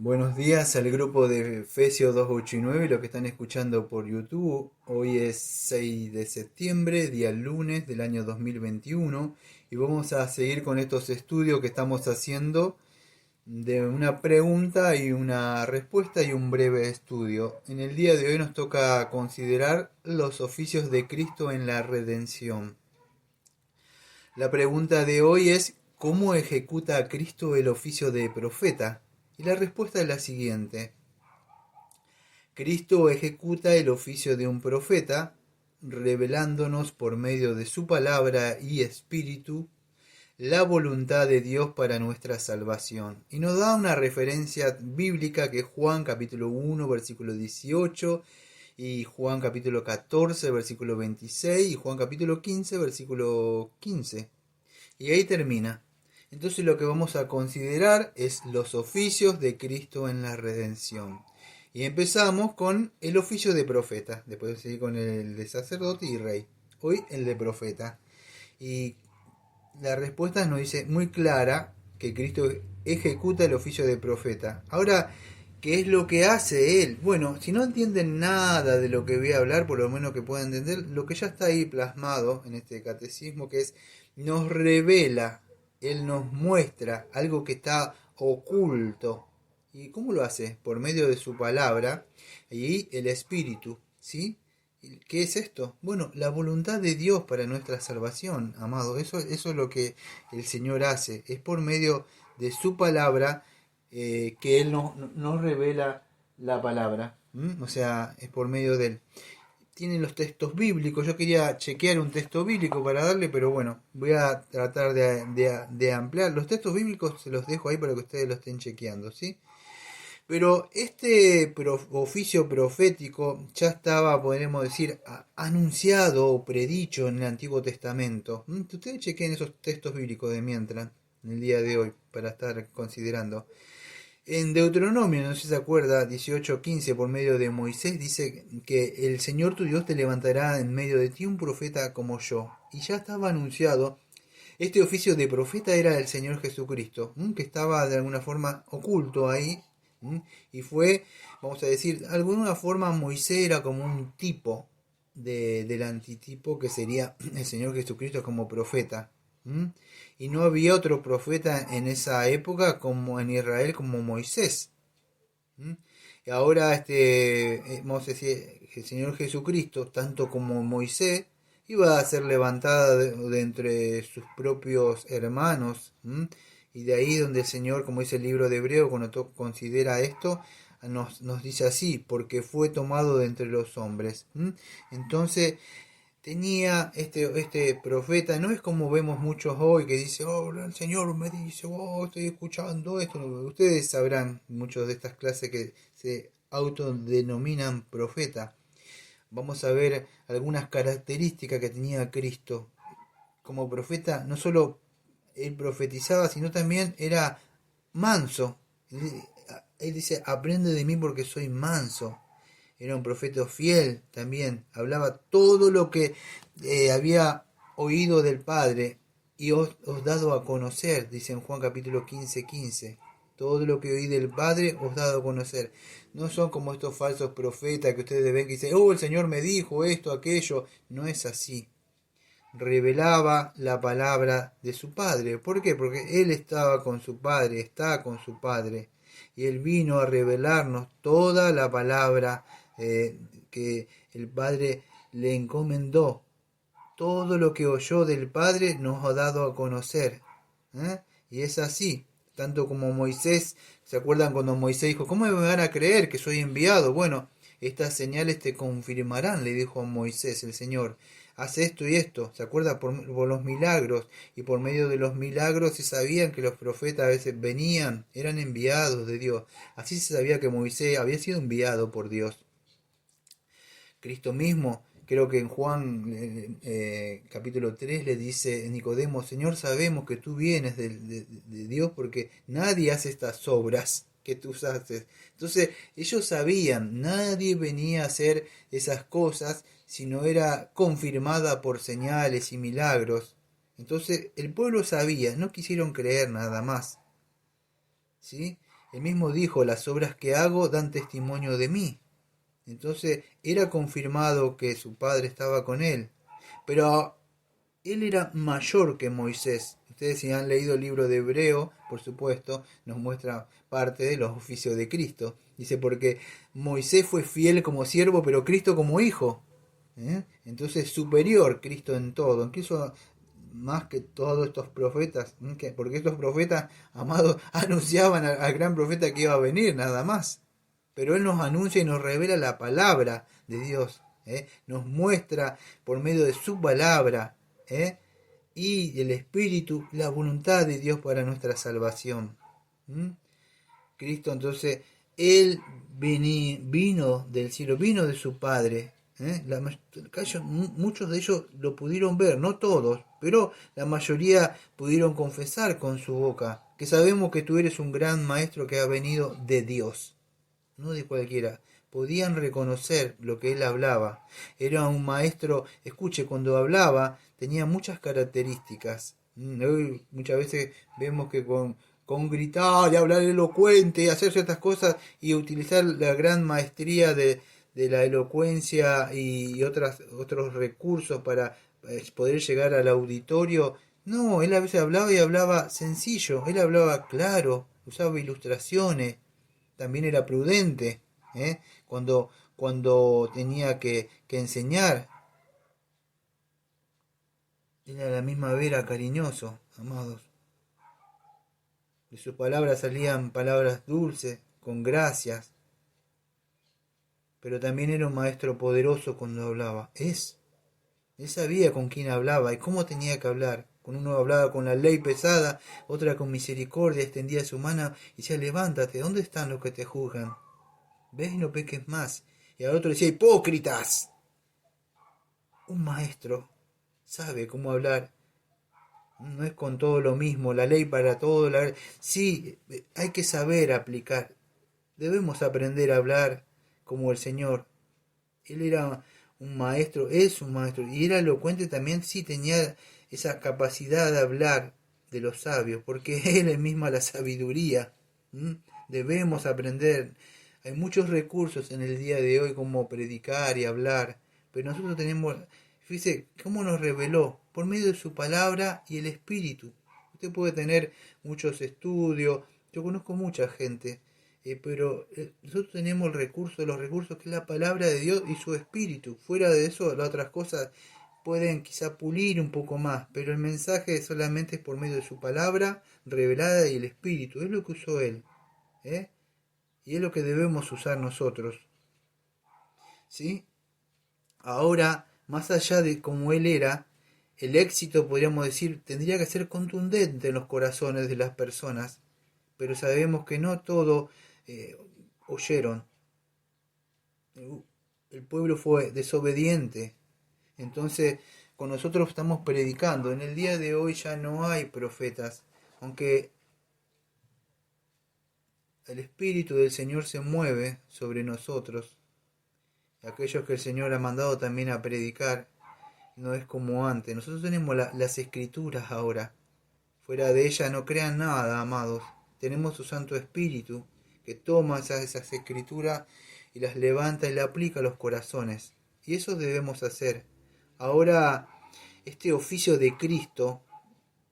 Buenos días al grupo de Efesios 2, 8 y 9, lo que están escuchando por YouTube. Hoy es 6 de septiembre, día lunes del año 2021, y vamos a seguir con estos estudios que estamos haciendo de una pregunta y una respuesta y un breve estudio. En el día de hoy nos toca considerar los oficios de Cristo en la redención. La pregunta de hoy es: ¿cómo ejecuta Cristo el oficio de profeta? Y la respuesta es la siguiente. Cristo ejecuta el oficio de un profeta, revelándonos por medio de su palabra y espíritu la voluntad de Dios para nuestra salvación. Y nos da una referencia bíblica que es Juan capítulo 1, versículo 18, y Juan capítulo 14, versículo 26, y Juan capítulo 15, versículo 15. Y ahí termina. Entonces lo que vamos a considerar es los oficios de Cristo en la redención. Y empezamos con el oficio de profeta. Después seguir con el de sacerdote y rey. Hoy el de profeta. Y la respuesta nos dice muy clara que Cristo ejecuta el oficio de profeta. Ahora, ¿qué es lo que hace él? Bueno, si no entienden nada de lo que voy a hablar, por lo menos que puedan entender lo que ya está ahí plasmado en este catecismo, que es: nos revela, él nos muestra algo que está oculto. ¿Y cómo lo hace? Por medio de su palabra y el espíritu, ¿sí? ¿Qué es esto? Bueno, la voluntad de Dios para nuestra salvación, amado. Eso es lo que el Señor hace. Es por medio de su palabra que Él nos revela la palabra. ¿Mm? O sea, es por medio de Él. Tienen los textos bíblicos. Yo quería chequear un texto bíblico para darle, pero bueno, voy a tratar de ampliar. Los textos bíblicos se los dejo ahí para que ustedes lo estén chequeando, ¿sí? Pero este oficio profético ya estaba, podríamos decir, anunciado o predicho en el Antiguo Testamento. Ustedes chequen esos textos bíblicos de mientras, en el día de hoy, para estar considerando. En Deuteronomio, no sé si se acuerda, 18:15, por medio de Moisés, dice que el Señor tu Dios te levantará en medio de ti un profeta como yo. Y ya estaba anunciado. Este oficio de profeta era el Señor Jesucristo, que estaba de alguna forma oculto ahí. Y fue, vamos a decir, de alguna forma Moisés era como un tipo del antitipo que sería el Señor Jesucristo como profeta. Y no había otro profeta en esa época como en Israel como Moisés. Y ahora vamos a decir, el Señor Jesucristo, tanto como Moisés, iba a ser levantada de entre sus propios hermanos. Y de ahí donde el Señor, como dice el libro de Hebreo, cuando considera esto, nos dice así: porque fue tomado de entre los hombres. Entonces tenía este profeta. No es como vemos muchos hoy que dice: oh, el Señor me dice, oh, estoy escuchando esto. Ustedes sabrán, muchos de estas clases que se autodenominan profeta. Vamos a ver algunas características que tenía Cristo como profeta. No solo él profetizaba, sino también era manso. Él dice: aprende de mí porque soy manso. Era un profeta fiel también. Hablaba todo lo que había oído del Padre y os dado a conocer, dice en Juan capítulo 15:15. Todo lo que oí del Padre os dado a conocer. No son como estos falsos profetas que ustedes ven que dicen: oh, el Señor me dijo esto, aquello. No es así. Revelaba la palabra de su Padre. ¿Por qué? Porque Él estaba con su Padre, está con su Padre. Y Él vino a revelarnos toda la palabra que el Padre le encomendó. Todo lo que oyó del Padre nos ha dado a conocer. Y es así. Tanto como Moisés, ¿se acuerdan cuando Moisés dijo: ¿cómo me van a creer que soy enviado? Bueno, estas señales te confirmarán, le dijo a Moisés el Señor. Haz esto y esto. ¿Se acuerda? Por los milagros. Y por medio de los milagros se sabían que los profetas a veces venían, eran enviados de Dios. Así se sabía que Moisés había sido enviado por Dios. Cristo mismo, creo que en Juan capítulo 3 le dice Nicodemo: Señor, sabemos que tú vienes de Dios porque nadie hace estas obras que tú haces. Entonces ellos sabían, nadie venía a hacer esas cosas si no era confirmada por señales y milagros. Entonces el pueblo sabía, no quisieron creer nada más. ¿Sí? Él mismo dijo, las obras que hago dan testimonio de mí. Entonces era confirmado que su padre estaba con él. Pero él era mayor que Moisés. Ustedes si han leído el libro de Hebreo, por supuesto, nos muestra parte de los oficios de Cristo. Dice, porque Moisés fue fiel como siervo, pero Cristo como hijo. Entonces superior Cristo en todo, incluso más que todos estos profetas, porque estos profetas, amados, anunciaban al gran profeta que iba a venir, nada más. Pero Él nos anuncia y nos revela la palabra de Dios, nos muestra por medio de su palabra y el Espíritu la voluntad de Dios para nuestra salvación. Cristo entonces, Él vino del cielo, vino de su Padre. Muchos de ellos lo pudieron ver, no todos, pero la mayoría pudieron confesar con su boca que sabemos que tú eres un gran maestro que ha venido de Dios, no de cualquiera. Podían reconocer lo que él hablaba. Era un maestro, escuche, cuando hablaba tenía muchas características. Hoy muchas veces vemos que con gritar y hablar elocuente y hacer ciertas cosas y utilizar la gran maestría de la elocuencia y otros recursos para poder llegar al auditorio. No, él a veces hablaba y hablaba sencillo, él hablaba claro, usaba ilustraciones, también era prudente cuando tenía que enseñar. Era a la misma vez era cariñoso, amados. De sus palabras salían palabras dulces, con gracias, pero también era un maestro poderoso cuando hablaba. Él sabía con quién hablaba y cómo tenía que hablar. Con uno hablaba con la ley pesada, otra con misericordia, extendía su mano y decía, levántate, ¿dónde están los que te juzgan? Ves y no peques más. Y al otro decía, hipócritas. Un maestro sabe cómo hablar. No es con todo lo mismo, la ley para todo. Sí, hay que saber aplicar. Debemos aprender a hablar como el Señor. Él era un maestro, es un maestro. Y era elocuente también, sí, tenía esa capacidad de hablar de los sabios, porque Él es misma la sabiduría. Debemos aprender. Hay muchos recursos en el día de hoy como predicar y hablar, pero nosotros tenemos, fíjese, ¿cómo nos reveló? Por medio de su palabra y el Espíritu. Usted puede tener muchos estudios, yo conozco mucha gente, pero nosotros tenemos los recursos que es la palabra de Dios y su Espíritu. Fuera de eso, las otras cosas pueden quizá pulir un poco más, pero el mensaje solamente es por medio de su palabra revelada y el Espíritu. Es lo que usó Él. Y es lo que debemos usar nosotros. ¿Sí? Ahora, más allá de cómo Él era, el éxito, podríamos decir, tendría que ser contundente en los corazones de las personas, pero sabemos que no todo oyeron. El pueblo fue desobediente. Entonces, con nosotros estamos predicando. En el día de hoy ya no hay profetas, aunque el Espíritu del Señor se mueve sobre nosotros. Aquellos que el Señor ha mandado también a predicar, no es como antes. Nosotros tenemos las Escrituras ahora. Fuera de ellas no crean nada, amados. Tenemos su Santo Espíritu que toma esas Escrituras y las levanta y las aplica a los corazones. Y eso debemos hacer. Ahora, este oficio de Cristo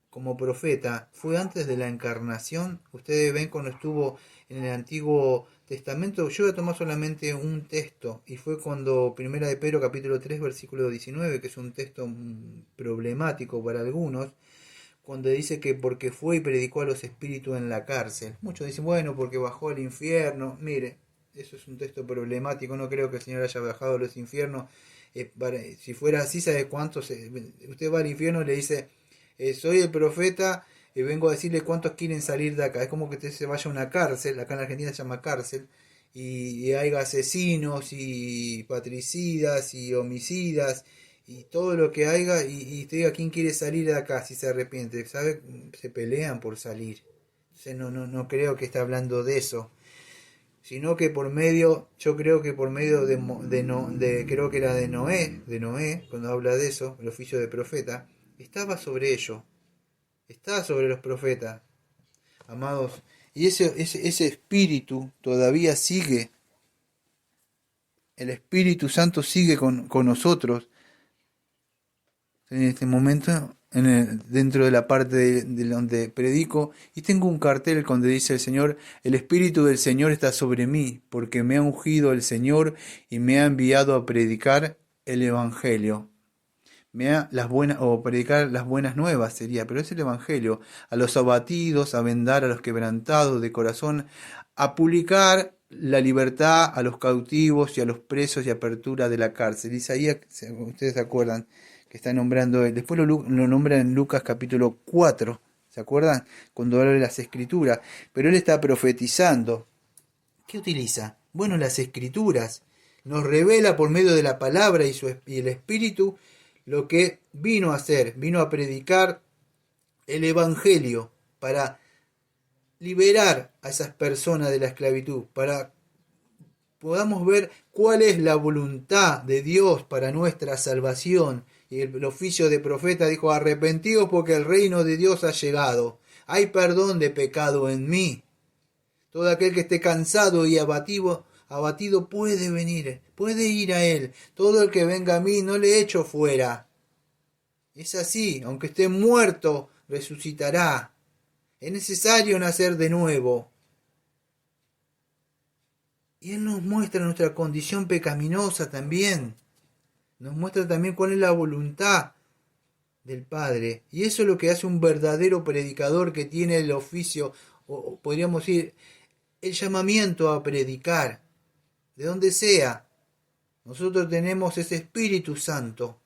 como profeta fue antes de la encarnación. Ustedes ven cuando estuvo en el Antiguo Testamento. Yo voy a tomar solamente un texto, y fue cuando Primera de Pedro capítulo 3 versículo 19, que es un texto problemático para algunos, cuando dice que porque fue y predicó a los espíritus en la cárcel. Muchos dicen, bueno, porque bajó al infierno. Mire, eso es un texto problemático. No creo que el Señor haya bajado a los infiernos. Si fuera así, ¿sabe cuántos? Usted va al infierno y le dice, soy el profeta, vengo a decirle cuántos quieren salir de acá. Es como que usted se vaya a una cárcel, acá en Argentina se llama cárcel, y hay asesinos y patricidas y homicidas y todo lo que haya, y usted diga quién quiere salir de acá si se arrepiente. ¿Sabe? Se pelean por salir. Entonces no creo que esté hablando de eso, sino que por medio, yo creo que por medio creo que era de Noé, cuando habla de eso, el oficio de profeta, estaba sobre ello, estaba sobre los profetas, amados, Y ese espíritu todavía sigue. El Espíritu Santo sigue con nosotros en este momento, dentro de la parte de donde predico, y tengo un cartel donde dice el Señor: el Espíritu del Señor está sobre mí, porque me ha ungido el Señor y me ha enviado a predicar el Evangelio. O predicar las buenas nuevas sería, pero es el Evangelio, a los abatidos, a vendar a los quebrantados de corazón, a publicar la libertad a los cautivos y a los presos y apertura de la cárcel. Isaías, ustedes se acuerdan que está nombrando él, después lo nombra en Lucas capítulo 4, ¿se acuerdan? Cuando habla de las escrituras, pero él está profetizando. ¿Qué utiliza? Bueno, las escrituras. Nos revela por medio de la palabra y el Espíritu lo que vino a hacer. Vino a predicar el Evangelio para liberar a esas personas de la esclavitud, para podamos ver cuál es la voluntad de Dios para nuestra salvación. Y el oficio de profeta dijo: arrepentidos porque el reino de Dios ha llegado. Hay perdón de pecado en mí. Todo aquel que esté cansado y abatido puede venir, puede ir a Él. Todo el que venga a mí no le echo fuera. Es así, aunque esté muerto, resucitará. Es necesario nacer de nuevo. Y Él nos muestra nuestra condición pecaminosa también. Nos muestra también cuál es la voluntad del Padre. Y eso es lo que hace un verdadero predicador que tiene el oficio, o podríamos decir, el llamamiento a predicar, de donde sea. Nosotros tenemos ese Espíritu Santo.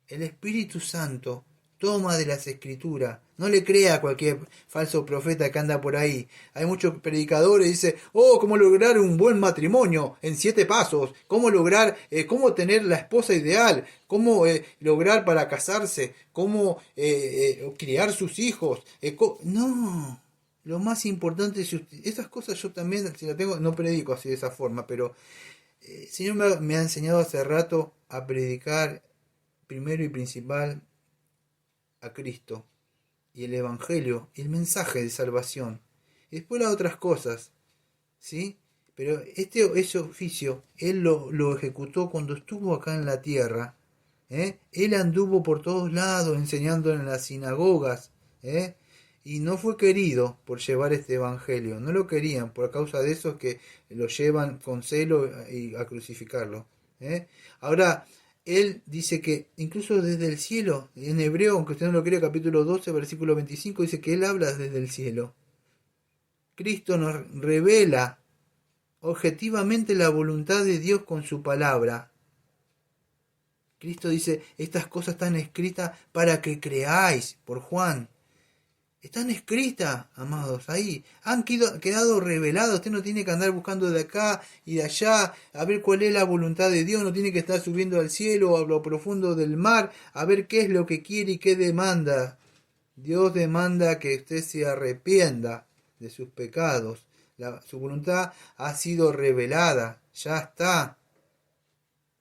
El Espíritu Santo toma de las Escrituras. No le crea a cualquier falso profeta que anda por ahí. Hay muchos predicadores que dicen: cómo lograr un buen matrimonio en 7 pasos. Cómo lograr, cómo tener la esposa ideal. Cómo lograr para casarse. Cómo criar sus hijos. No. Lo más importante es, esas cosas yo también, si las tengo, no predico así de esa forma, pero el Señor me ha enseñado hace rato a predicar primero y principal a Cristo y el Evangelio y el mensaje de salvación. Y después las otras cosas, ¿sí? Pero ese oficio, Él lo ejecutó cuando estuvo acá en la tierra. Él anduvo por todos lados enseñando en las sinagogas, y no fue querido por llevar este evangelio. No lo querían por causa de esos que lo llevan con celo y a crucificarlo. Ahora, él dice que incluso desde el cielo, en hebreo, aunque usted no lo crea, capítulo 12, versículo 25, dice que él habla desde el cielo. Cristo nos revela objetivamente la voluntad de Dios con su palabra. Cristo dice: estas cosas están escritas para que creáis, por Juan. Están escritas, amados, ahí. Han quedado reveladas. Usted no tiene que andar buscando de acá y de allá a ver cuál es la voluntad de Dios. No tiene que estar subiendo al cielo o a lo profundo del mar a ver qué es lo que quiere y qué demanda. Dios demanda que usted se arrepienta de sus pecados. Su voluntad ha sido revelada. Ya está.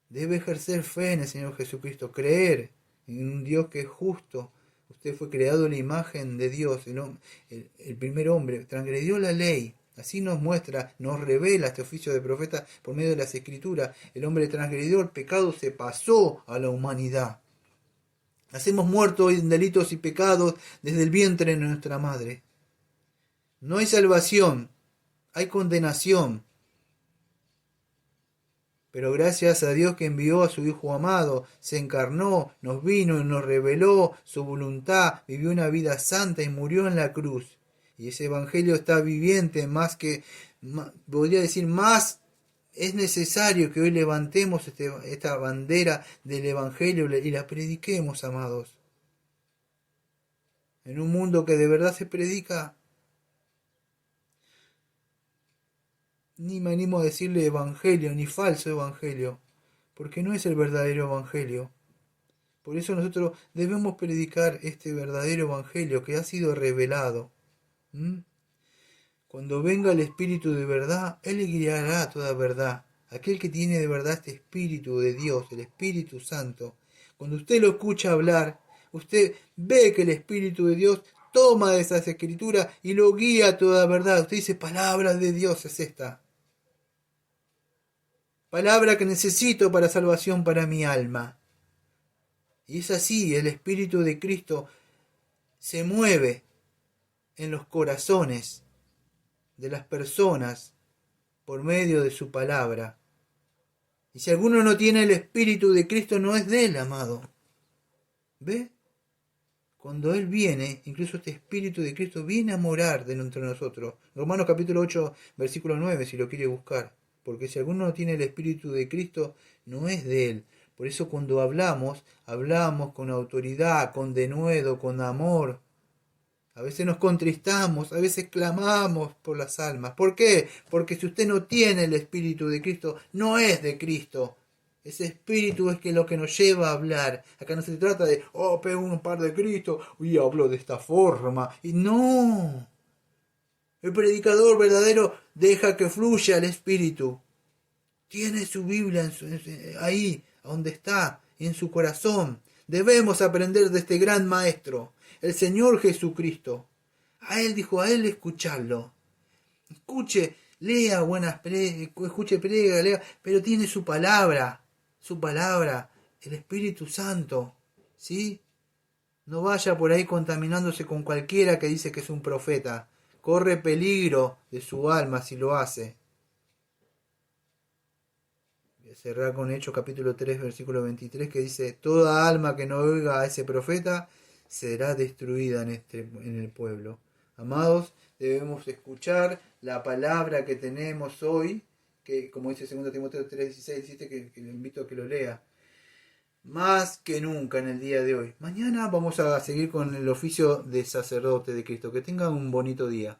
Debe ejercer fe en el Señor Jesucristo. Creer en un Dios que es justo. Usted fue creado en la imagen de Dios, el primer hombre, transgredió la ley. Así nos muestra, nos revela este oficio de profeta por medio de las Escrituras. El hombre transgredió, el pecado se pasó a la humanidad. Nacemos muertos en delitos y pecados desde el vientre de nuestra madre. No hay salvación, hay condenación. Pero gracias a Dios que envió a su Hijo amado, se encarnó, nos vino y nos reveló su voluntad, vivió una vida santa y murió en la cruz. Y ese Evangelio está viviente, podría decir, más es necesario que hoy levantemos esta bandera del Evangelio y la prediquemos, amados. En un mundo que de verdad se predica, ni me animo a decirle evangelio, ni falso evangelio, porque no es el verdadero evangelio. Por eso nosotros debemos predicar este verdadero evangelio que ha sido revelado. Cuando venga el Espíritu de verdad, Él le guiará toda verdad. Aquel que tiene de verdad este Espíritu de Dios, el Espíritu Santo, cuando usted lo escucha hablar, usted ve que el Espíritu de Dios toma de esas escrituras y lo guía a toda verdad. Usted dice, palabra de Dios es esta. Palabra que necesito para salvación para mi alma. Y es así, el Espíritu de Cristo se mueve en los corazones de las personas por medio de su palabra. Y si alguno no tiene el Espíritu de Cristo, no es de él, amado. ¿Ve? Cuando Él viene, incluso este Espíritu de Cristo viene a morar entre nosotros. Romanos capítulo 8, versículo 9, si lo quiere buscar. Porque si alguno no tiene el Espíritu de Cristo, no es de Él. Por eso cuando hablamos con autoridad, con denuedo, con amor. A veces nos contristamos, a veces clamamos por las almas. ¿Por qué? Porque si usted no tiene el Espíritu de Cristo, no es de Cristo. Ese espíritu es que lo que nos lleva a hablar. Acá no se trata de, pego un par de Cristo y hablo de esta forma. Y no. El predicador verdadero deja que fluya el espíritu. Tiene su Biblia ahí, donde está, en su corazón. Debemos aprender de este gran maestro, el Señor Jesucristo. A Él dijo, a Él escucharlo. Escuche, lea escuche, prega, lea, pero tiene su palabra, el Espíritu Santo, ¿sí? No vaya por ahí contaminándose con cualquiera que dice que es un profeta. Corre peligro de su alma si lo hace. Voy a cerrar con Hechos capítulo 3, versículo 23, que dice, toda alma que no oiga a ese profeta será destruida en el pueblo. Amados, debemos escuchar la palabra que tenemos hoy, que como dice 2 Timoteo 3:16, dice que le invito a que lo lea, más que nunca en el día de hoy. Mañana vamos a seguir con el oficio de sacerdote de Cristo. Que tengan un bonito día.